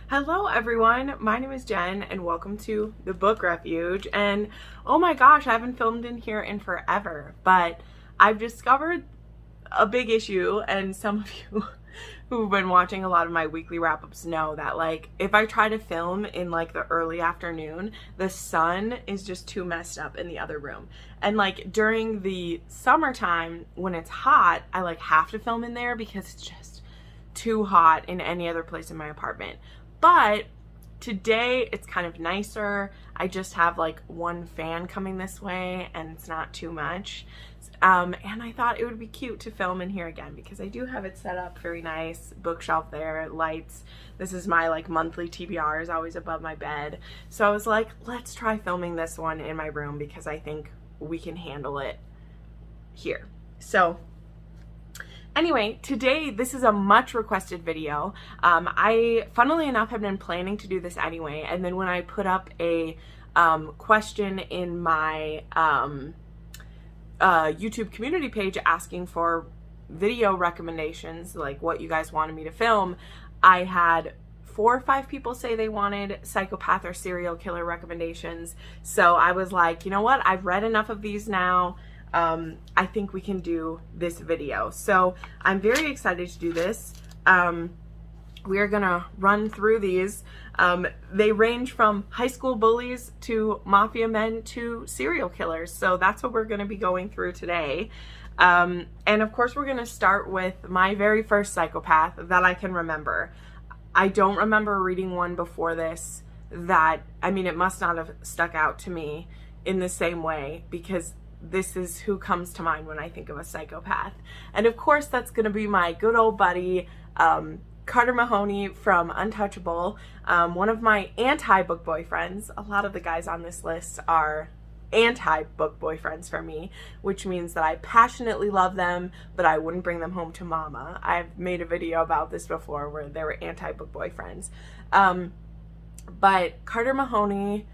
Hello everyone, my name is Jen and welcome to the book Refuge. And oh my gosh, I haven't filmed in here in forever, but I've discovered a big issue, and some of you who've been watching a lot of my weekly wrap-ups know that like if I try to film in like the early afternoon, the sun is just too messed up in the other room. And like during the summertime when it's hot, I like have to film in there because it's just too hot in any other place in my apartment. But today it's kind of nicer. I just have like one fan coming this way and it's not too much. And I thought it would be cute to film in here again because I do have it set up very nice. Bookshelf there, lights. This is my like monthly TBR is always above my bed. So I was like, let's try filming this one in my room because I think we can handle it here. So anyway, today this is a much requested video. I, funnily enough, have been planning to do this anyway, and then when I put up a question in my YouTube community page asking for video recommendations, like what you guys wanted me to film, I had 4 or 5 people say they wanted psychopath or serial killer recommendations. So I was like, you know what, I've read enough of these now. I think we can do this video. So I'm very excited to do this. We are gonna run through these. They range from high school bullies to mafia men to serial killers. So that's what we're gonna be going through today. And of course we're gonna start with my very first psychopath that I can remember. I don't remember reading one before this that, I mean, it must not have stuck out to me in the same way because this is who comes to mind when I think of a psychopath. And of course that's going to be my good old buddy, Carter Mahoney from Untouchable, one of my anti-book boyfriends. A lot of the guys on this list are anti-book boyfriends for me, which means that I passionately love them, but I wouldn't bring them home to mama. I've made a video about this before where they were anti-book boyfriends. But Carter Mahoney,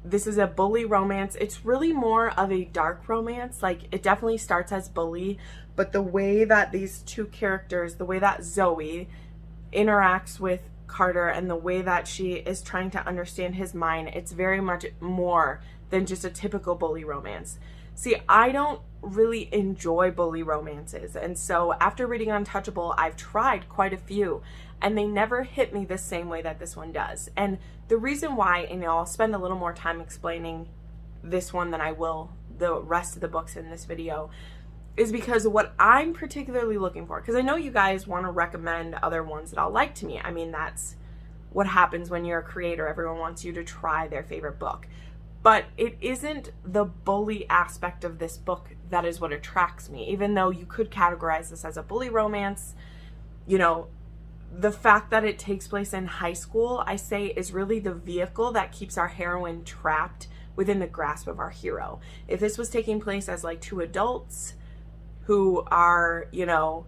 this is a bully romance. It's really more of a dark romance. Like, it definitely starts as bully, but the way that these two characters, the way that Zoe interacts with Carter and the way that she is trying to understand his mind, it's very much more than just a typical bully romance. See, I don't really enjoy bully romances, and so after reading Untouchable, I've tried quite a few, and they never hit me the same way that this one does. And the reason why, and I'll spend a little more time explaining this one than I will the rest of the books in this video, is because what I'm particularly looking for, because I know you guys want to recommend other ones that I'll like to me. I mean, that's what happens when you're a creator. Everyone wants you to try their favorite book. But it isn't the bully aspect of this book that is what attracts me. Even though you could categorize this as a bully romance, you know, the fact that it takes place in high school, I say, is really the vehicle that keeps our heroine trapped within the grasp of our hero. If this was taking place as like 2 adults who are, you know,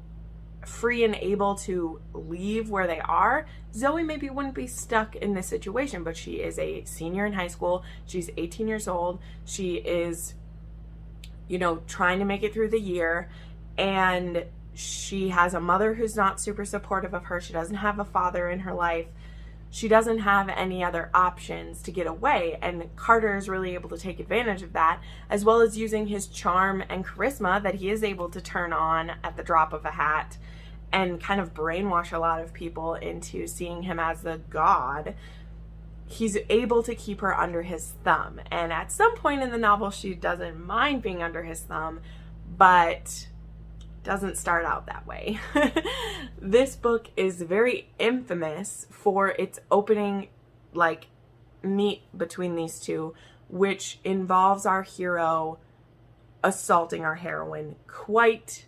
free and able to leave where they are, Zoe maybe wouldn't be stuck in this situation, but she is a senior in high school. She's 18 years old. She is, you know, trying to make it through the year, and she has a mother who's not super supportive of her. She doesn't have a father in her life. She doesn't have any other options to get away, and Carter is really able to take advantage of that, as well as using his charm and charisma that he is able to turn on at the drop of a hat and kind of brainwash a lot of people into seeing him as the god. He's able to keep her under his thumb, and at some point in the novel she doesn't mind being under his thumb, but doesn't start out that way. This book is very infamous for its opening like meet between these two, which involves our hero assaulting our heroine quite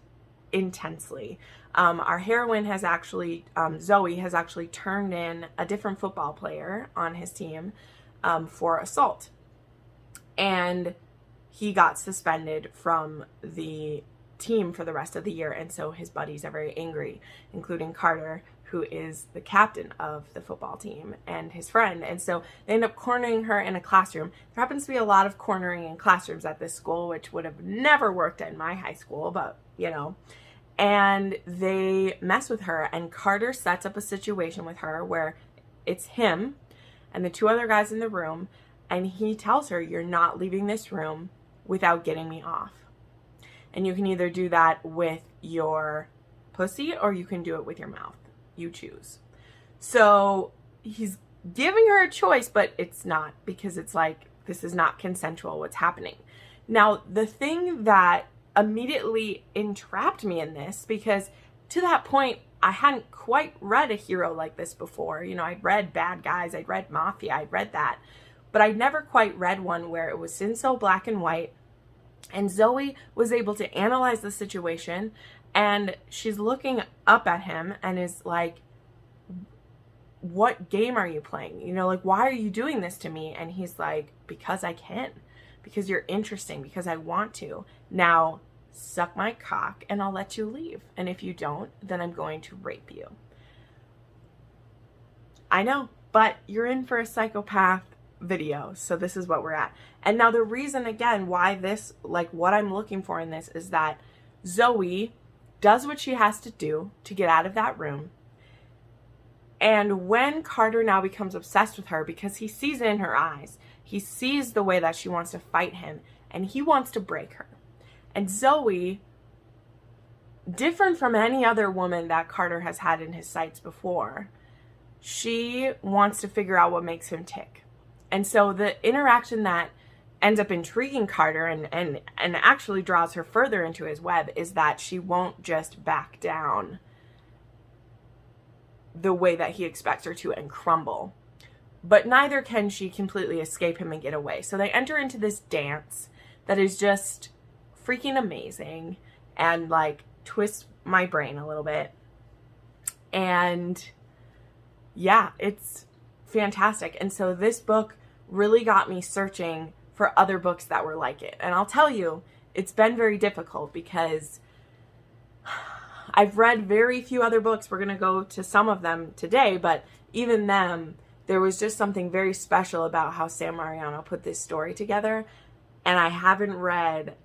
intensely. Our heroine has actually, Zoe has actually turned in a different football player on his team for assault, and he got suspended from the team for the rest of the year, and so his buddies are very angry, including Carter, who is the captain of the football team, and his friend. And so they end up cornering her in a classroom. There happens to be a lot of cornering in classrooms at this school, which would have never worked at my high school, but you know. And they mess with her, and Carter sets up a situation with her where it's him and the two other guys in the room, and he tells her, you're not leaving this room without getting me off. And you can either do that with your pussy or you can do it with your mouth. You choose. So he's giving her a choice, but it's not, because it's like, this is not consensual what's happening. Now, the thing that immediately entrapped me in this, because to that point, I hadn't quite read a hero like this before. You know, I'd read Bad Guys, I'd read Mafia, I'd read that. But I'd never quite read one where it was in so black and white. And Zoe was able to analyze the situation, and she's looking up at him and is like, what game are you playing? You know, like, why are you doing this to me? And he's like, because I can. Because you're interesting. Because I want to. Now, suck my cock and I'll let you leave. And if you don't, then I'm going to rape you. I know, but you're in for a psychopath video. So this is what we're at. And now the reason, again, why this, like, what I'm looking for in this is that Zoe does what she has to do to get out of that room. And when Carter now becomes obsessed with her, because he sees it in her eyes, he sees the way that she wants to fight him, and he wants to break her. And Zoe, different from any other woman that Carter has had in his sights before, she wants to figure out what makes him tick. And so the interaction that ends up intriguing Carter and actually draws her further into his web is that she won't just back down the way that he expects her to and crumble. But neither can she completely escape him and get away. So they enter into this dance that is just freaking amazing and like twists my brain a little bit. And yeah, it's fantastic. And so this book really got me searching for other books that were like it. And I'll tell you, it's been very difficult because I've read very few other books. We're going to go to some of them today, but even them, there was just something very special about how Sam Mariano put this story together. And I haven't read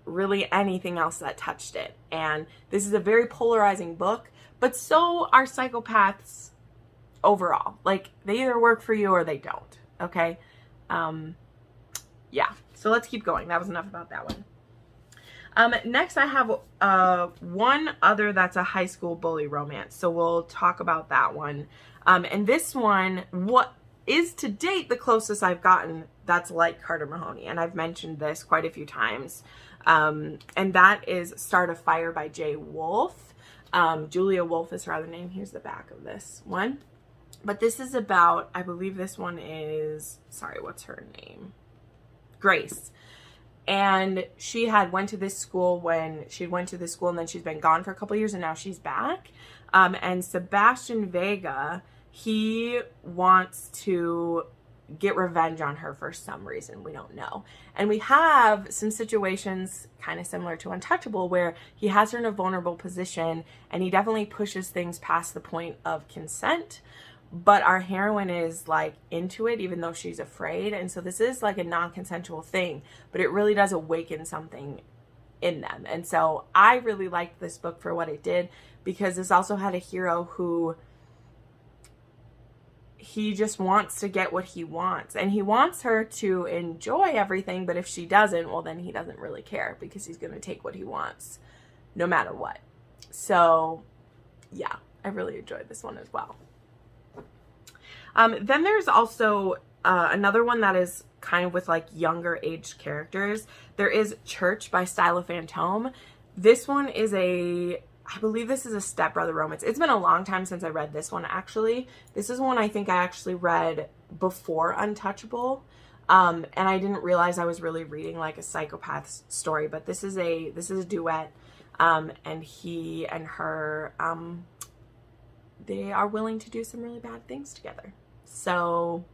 really anything else that touched it. And this is a very polarizing book, but so are psychopaths overall. Like, they either work for you or they don't. Okay. Yeah. So let's keep going. That was enough about that one. Next I have one other that's a high school bully romance. So we'll talk about that one. And this one, what is to date the closest I've gotten that's like Carter Mahoney. And I've mentioned this quite a few times. And that is Start a Fire by J. Wolfe. Julia Wolfe is her other name. Here's the back of this one. But this is about, I believe this one is, sorry, what's her name? Grace. And she had went to this school when she went to this school, and then she's been gone for a couple years, and now she's back. And Sebastian Vega, he wants to get revenge on her for some reason. We don't know. And we have some situations kind of similar to Untouchable where he has her in a vulnerable position, and he definitely pushes things past the point of consent. But our heroine is like into it, even though she's afraid. And so this is like a non-consensual thing, but it really does awaken something in them. And so I really liked this book for what it did, because this also had a hero who he just wants to get what he wants, and he wants her to enjoy everything. But if she doesn't, well, then he doesn't really care, because he's going to take what he wants no matter what. So yeah, I really enjoyed this one as well. Then there's also another one that is kind of with like younger aged characters. There is Church by Stylo Fantome. This one is I believe this is a stepbrother romance. It's been a long time since I read this one, actually. This is one I think I actually read before Untouchable. And I didn't realize I was really reading like a psychopath's story, but this is a duet. And he and her, they are willing to do some really bad things together. So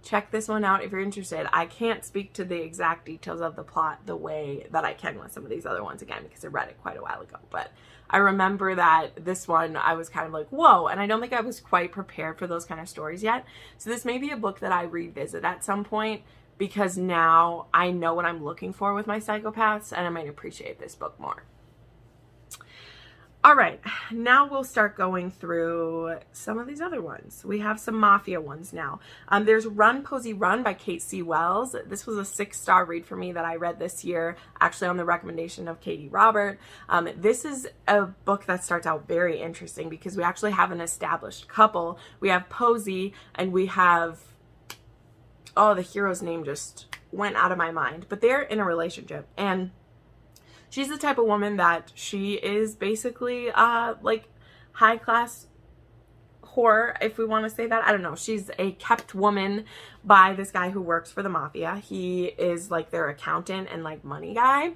check this one out if you're interested. I can't speak to the exact details of the plot the way that I can with some of these other ones, again, because I read it quite a while ago. But I remember that this one, I was kind of like, whoa. And I don't think I was quite prepared for those kind of stories yet. So this may be a book that I revisit at some point, because now I know what I'm looking for with my psychopaths, and I might appreciate this book more. All right, now we'll start going through some of these other ones. We have some mafia ones now. There's Run, Posy, Run by Kate C. Wells. This was a 6-star read for me that I read this year, actually on the recommendation of Katie Robert. This is a book that starts out very interesting because we actually have an established couple. We have Posy and we have, oh, the hero's name just went out of my mind, but they're in a relationship, and she's the type of woman that she is basically like high class whore, if we want to say that. I don't know. She's a kept woman by this guy who works for the mafia. He is like their accountant and like money guy,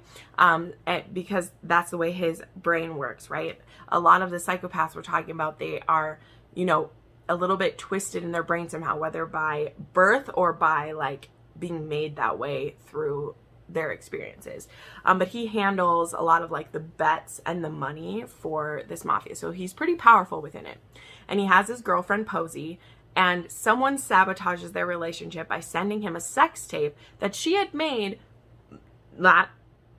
because that's the way his brain works, right? A lot of the psychopaths we're talking about, they are, you know, a little bit twisted in their brain somehow, whether by birth or by like being made that way through their experiences. But he handles a lot of like the bets and the money for this mafia. So he's pretty powerful within it. And he has his girlfriend Posy, and someone sabotages their relationship by sending him a sex tape that she had made, not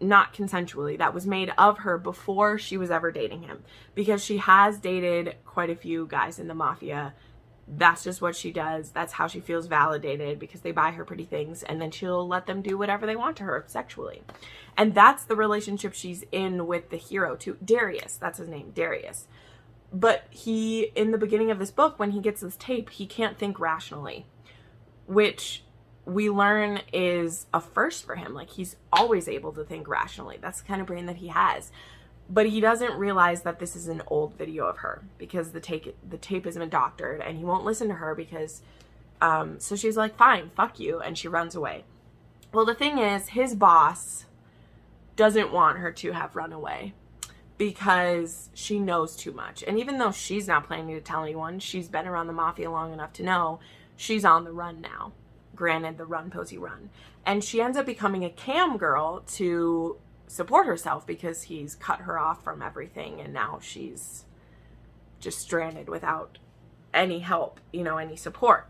consensually, that was made of her before she was ever dating him, because she has dated quite a few guys in the mafia. That's just what she does. That's how she feels validated, because they buy her pretty things and then she'll let them do whatever they want to her sexually. And that's the relationship she's in with the hero too. Darius, that's his name, Darius. But he, in the beginning of this book, when he gets this tape, he can't think rationally, which we learn is a first for him. Like, he's always able to think rationally. That's the kind of brain that he has. But he doesn't realize that this is an old video of her, because the tape has been doctored, and he won't listen to her because, so she's like, fine, fuck you, and she runs away. Well, the thing is, his boss doesn't want her to have run away because she knows too much. And even though she's not planning to tell anyone, she's been around the mafia long enough to know she's on the run now. Granted, the Run, Posy, Run. And she ends up becoming a cam girl to support herself, because he's cut her off from everything, and now she's just stranded without any help, you know, any support.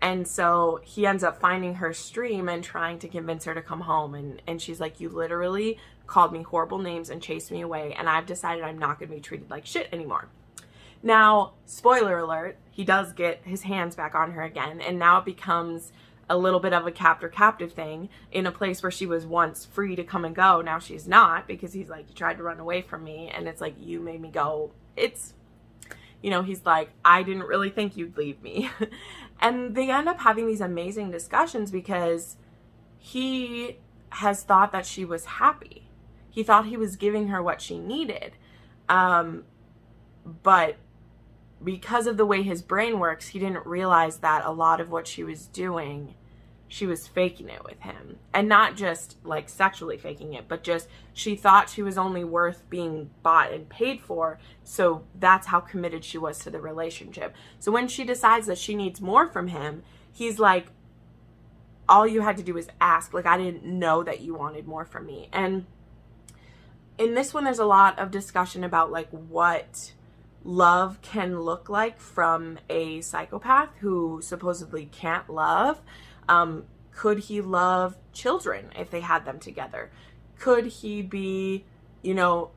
And so he ends up finding her stream and trying to convince her to come home, and she's like, you literally called me horrible names and chased me away, and I've decided I'm not going to be treated like shit anymore. Now, spoiler alert, he does get his hands back on her again, and now it becomes a little bit of a captor-captive thing in a place where she was once free to come and go. Now she's not, because he's like, you tried to run away from me, and it's like, you made me go. It's, you know, he's like, I didn't really think you'd leave me. And they end up having these amazing discussions because he has thought that she was happy. He thought he was giving her what she needed. But because of the way his brain works, he didn't realize that a lot of what she was doing, she was faking it with him. And not just like sexually faking it, but just she thought she was only worth being bought and paid for. So that's how committed she was to the relationship. So when she decides that she needs more from him, he's like, all you had to do was ask. Like, I didn't know that you wanted more from me. And in this one, there's a lot of discussion about like what love can look like from a psychopath who supposedly can't love. Could he love children if they had them together? Could he be, you know,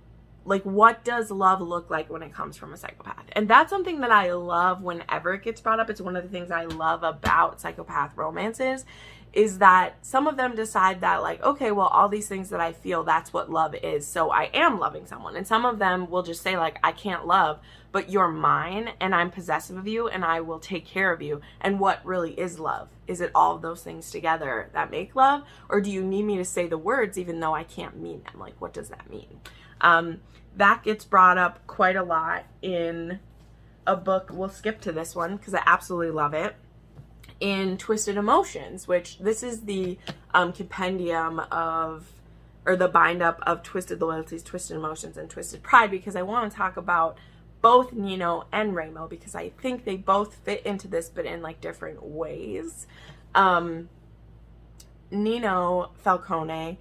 like, what does love look like when it comes from a psychopath? And that's something that I love whenever it gets brought up. It's one of the things I love about psychopath romances, is that some of them decide that, like, okay, well, all these things that I feel, that's what love is, so I am loving someone. And some of them will just say, like, I can't love, but you're mine, and I'm possessive of you, and I will take care of you. And what really is love? Is it all of those things together that make love? Or do you need me to say the words even though I can't mean them? Like, what does that mean? That gets brought up quite a lot in a book. We'll skip to this one because I absolutely love it. In Twisted Emotions, which this is the compendium of, or the bind up of Twisted Loyalties, Twisted Emotions, and Twisted Pride, because I want to talk about both Nino and Remo, because I think they both fit into this, but in like different ways. Nino Falcone,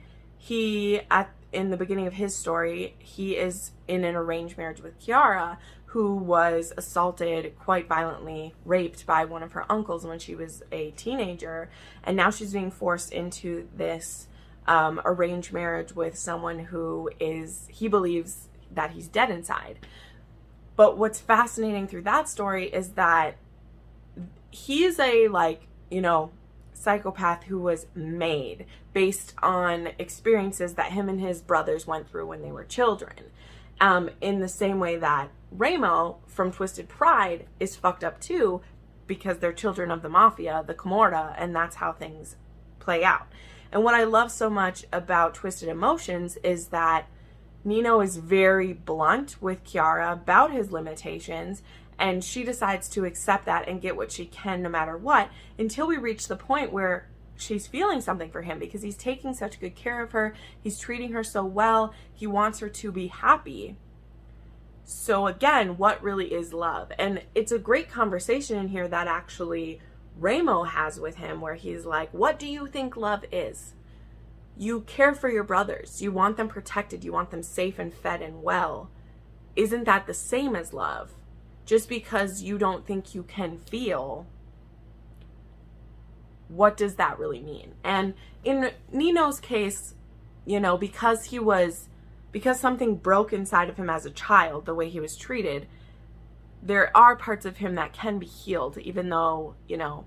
in the beginning of his story, he is in an arranged marriage with Chiara, who was assaulted, quite violently raped by one of her uncles when she was a teenager. And now she's being forced into this arranged marriage with someone who is, he believes, that he's dead inside. But what's fascinating through that story is that he's a, like, you know, psychopath who was made based on experiences that him and his brothers went through when they were children. In the same way that Ramo from Twisted Pride is fucked up too, because they're children of the mafia, the Camorra, and that's how things play out. And what I love so much about Twisted Emotions is that Nino is very blunt with Chiara about his limitations, and she decides to accept that and get what she can no matter what, until we reach the point where she's feeling something for him because he's taking such good care of her, he's treating her so well, he wants her to be happy. So again, what really is love? And it's a great conversation in here that actually Ramo has with him, where he's like, what do you think love is? You care for your brothers. You want them protected. You want them safe and fed and well. Isn't that the same as love? Just because you don't think you can feel, what does that really mean? And in Nino's case, you know, because something broke inside of him as a child, the way he was treated, there are parts of him that can be healed, even though, you know,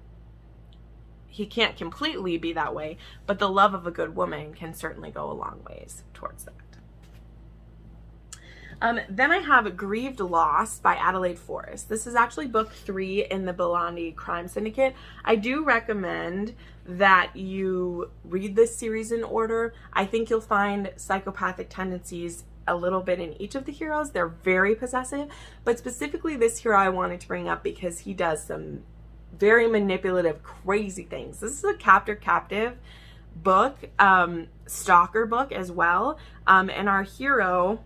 he can't completely be that way, but the love of a good woman can certainly go a long ways towards that. Then I have Grieved Lost by Adelaide Forrest. This is actually book 3 in the Belandi Crime Syndicate. I do recommend that you read this series in order. I think you'll find psychopathic tendencies a little bit in each of the heroes. They're very possessive, but specifically this hero I wanted to bring up because he does some very manipulative, crazy things. This is a captive book, stalker book as well. And our hero,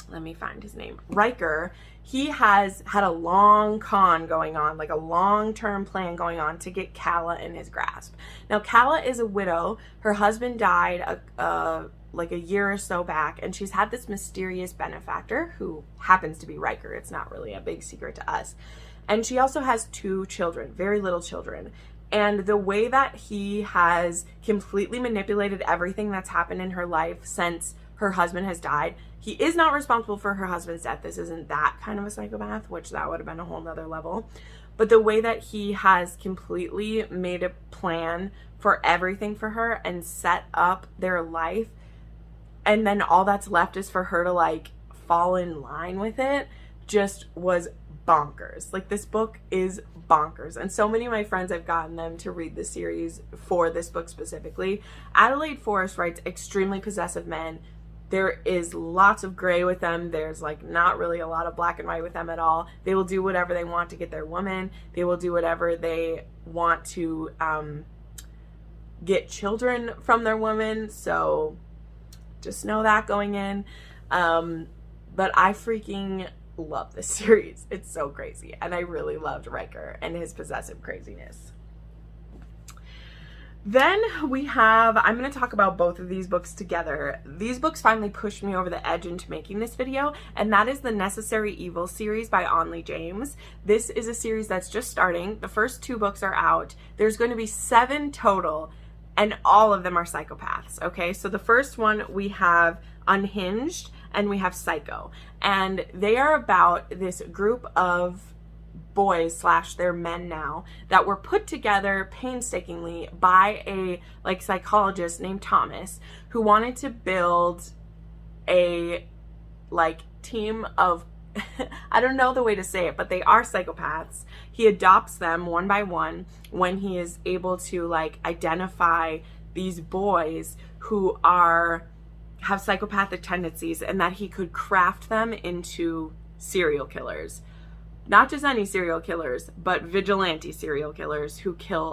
let me find his name, Riker, he has had a long con going on, like a long-term plan going on to get Calla in his grasp. Now, Calla is a widow. Her husband died like a year or so back, and she's had this mysterious benefactor who happens to be Riker. It's not really a big secret to us. And she also has 2 children, very little children. And the way that he has completely manipulated everything that's happened in her life since her husband has died, he is not responsible for her husband's death. This isn't that kind of a psychopath, which that would have been a whole nother level. But the way that he has completely made a plan for everything for her and set up their life, and then all that's left is for her to, like, fall in line with it, just was bonkers. Like, this book is bonkers, and so many of my friends, I've gotten them to read the series for this book specifically. Adelaide Forrest writes extremely possessive men. There is lots of gray with them. There's, like, not really a lot of black and white with them at all. They will do whatever they want to get their woman. They will do whatever they want to get children from their woman. So just know that going in. But I freaking love this series. It's so crazy, and I really loved Riker and his possessive craziness. Then we have, I'm going to talk about both of these books together. These books finally pushed me over the edge into making this video, and that is the Necessary Evil series by Onley James. This is a series that's just starting. The first 2 books are out. There's going to be 7 total, and all of them are psychopaths, okay? So the first one, we have Unhinged, and we have Psycho, and they are about this group of boys / they're men now that were put together painstakingly by a, like, psychologist named Thomas, who wanted to build a, like, team of I don't know the way to say it, but they are psychopaths. He adopts them one by one when he is able to, like, identify these boys who have psychopathic tendencies, and that he could craft them into serial killers. Not just any serial killers, but vigilante serial killers who kill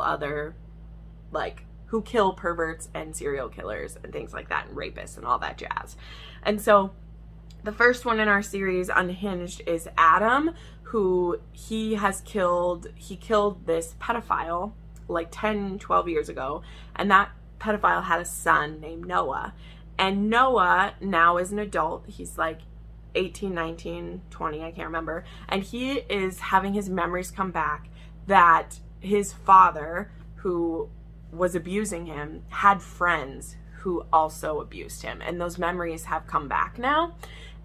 who kill perverts and serial killers and things like that, and rapists and all that jazz. And so the first one in our series, Unhinged, is Adam, who he killed this pedophile like 10, 12 years ago, and that pedophile had a son named Noah. And Noah now is an adult. He's like 18, 19, 20, I can't remember. And he is having his memories come back that his father, who was abusing him, had friends who also abused him. And those memories have come back now.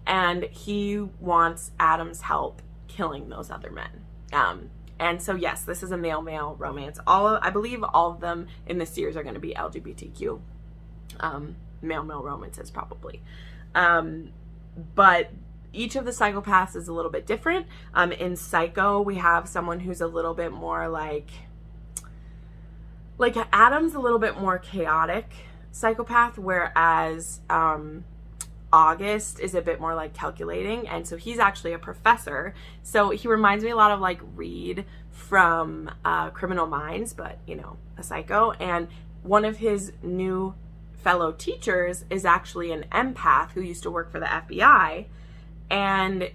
and he wants Adam's help killing those other men. And so yes, this is a male-male romance. I believe all of them in this series are going to be LGBTQ male-male romances probably. But each of the psychopaths is a little bit different. In Psycho, we have someone who's a little bit more like Adam's a little bit more chaotic psychopath, whereas August is a bit more like calculating, and so he's actually a professor. So he reminds me a lot of like Reed from Criminal Minds, but you know, a psycho. And one of his new fellow teachers is actually an empath who used to work for the FBI, and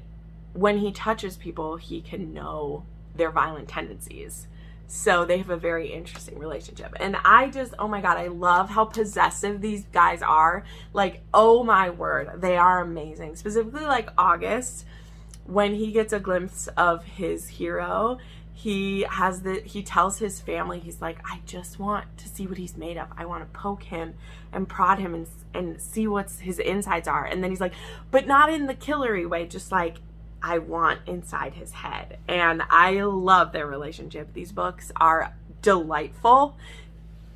when he touches people, he can know their violent tendencies. So they have a very interesting relationship. And I just, oh my God, I love how possessive these guys are. Like, oh my word, they are amazing. Specifically like August, when he gets a glimpse of his hero, he tells his family, he's like, I just want to see what he's made of. I want to poke him and prod him and see what his insides are. And then he's like, but not in the killery way, just like, I want inside his head. And I love their relationship. These books are delightful,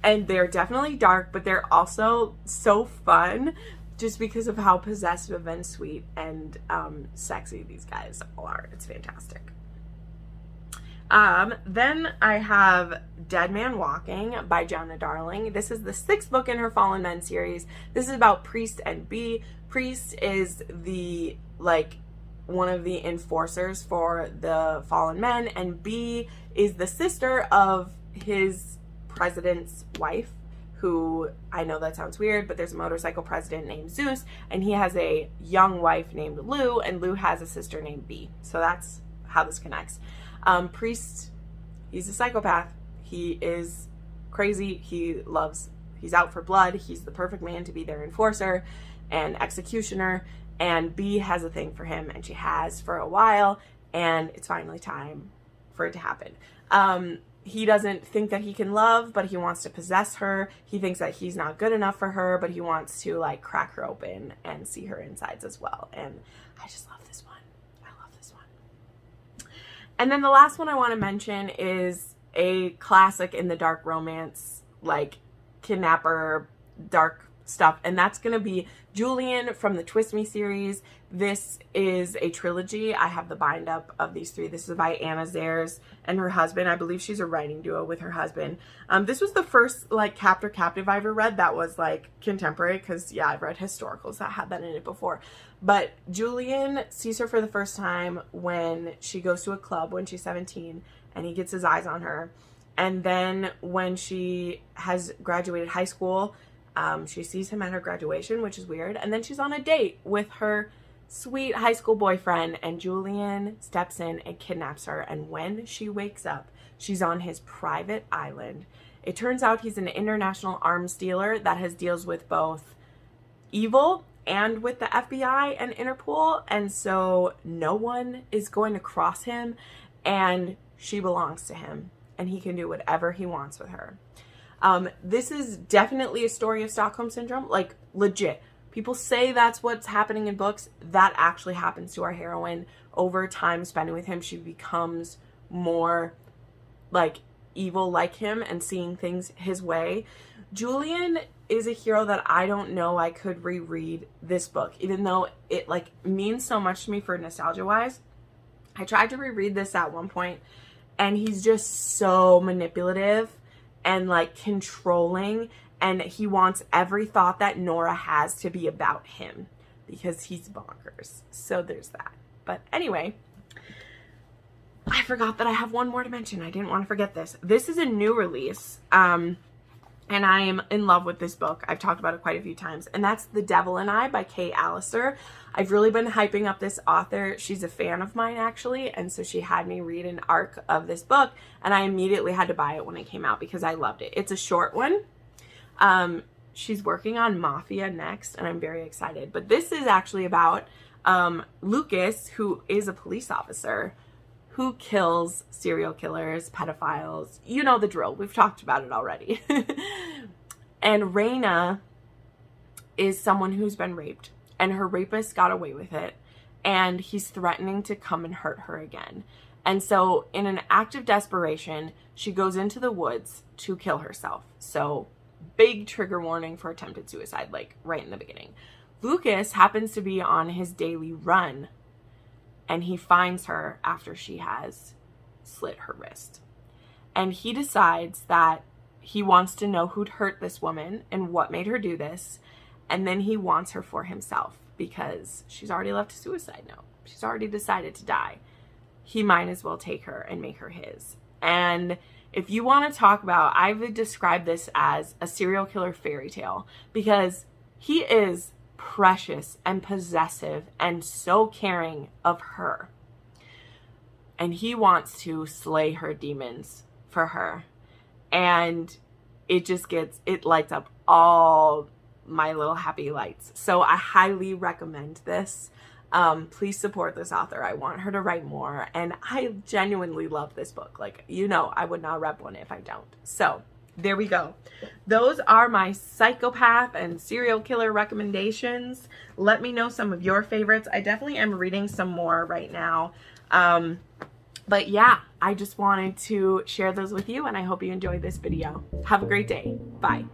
and they're definitely dark, but they're also so fun just because of how possessive and sweet and sexy these guys are. It's fantastic. Then I have Dead Man Walking by Giana Darling. This is the 6th book in her Fallen Men series. This is about Priest and Bee. Priest is the one of the enforcers for the fallen men, and Bee is the sister of his president's wife, who, I know that sounds weird, but there's a motorcycle president named Zeus, and he has a young wife named Lou, and Lou has a sister named Bee. So that's how this connects. Priest, he's a psychopath. He is crazy. He's out for blood. He's the perfect man to be their enforcer and executioner. And Bee has a thing for him, and she has for a while, and it's finally time for it to happen. He doesn't think that he can love, but he wants to possess her. He thinks that he's not good enough for her, but he wants to like crack her open and see her insides as well. And I just love this one. I love this one. And then the last one I want to mention is a classic in the dark romance, like kidnapper, dark stuff, and that's gonna be Julian from the Twist Me series. This is a trilogy. I have the bind up of these 3. This is by Anna Zaires and her husband. I believe she's a writing duo with her husband. This was the first like captive I ever read that was like contemporary, because yeah, I've read historicals that had that in it before. But Julian sees her for the first time when she goes to a club when she's 17, and he gets his eyes on her. And then when she has graduated high school, she sees him at her graduation, which is weird. And then she's on a date with her sweet high school boyfriend, and Julian steps in and kidnaps her. And when she wakes up, she's on his private island. It turns out he's an international arms dealer that deals with both evil and with the FBI and Interpol. And so no one is going to cross him, and she belongs to him, and he can do whatever he wants with her. This is definitely a story of Stockholm Syndrome, like legit. People say that's what's happening in books. That actually happens to our heroine. Over time spending with him, she becomes more like evil like him and seeing things his way. Julian is a hero that I don't know I could reread this book, even though it like means so much to me for nostalgia wise. I tried to reread this at one point, and he's just so manipulative and like controlling, and he wants every thought that Nora has to be about him because he's bonkers. So there's that. But anyway, I forgot that I have one more to mention. I didn't want to forget this. This is a new release, and I am in love with this book. I've talked about it quite a few times, and that's The Devil and I by Kay Alastor. I've really been hyping up this author. She's a fan of mine, actually, and so she had me read an arc of this book, and I immediately had to buy it when it came out because I loved it. It's a short one. She's working on Mafia next, and I'm very excited. But this is actually about Lucas, who is a police officer who kills serial killers, pedophiles. You know the drill. We've talked about it already. And Reina is someone who's been raped, and her rapist got away with it. and he's threatening to come and hurt her again. And so in an act of desperation, she goes into the woods to kill herself. So big trigger warning for attempted suicide, like right in the beginning. Lucas happens to be on his daily run, and he finds her after she has slit her wrist. And he decides that he wants to know who'd hurt this woman and what made her do this. And then he wants her for himself because she's already left a suicide note. She's already decided to die. He might as well take her and make her his. And if you want to talk about, I would describe this as a serial killer fairy tale, because he is precious and possessive and so caring of her. And he wants to slay her demons for her. And it lights up all my little happy lights. So I highly recommend this. Please support this author. I want her to write more. And I genuinely love this book. Like, you know, I would not rep one if I don't. So there we go. Those are my psychopath and serial killer recommendations. Let me know some of your favorites. I definitely am reading some more right now. But yeah, I just wanted to share those with you, and I hope you enjoyed this video. Have a great day. Bye.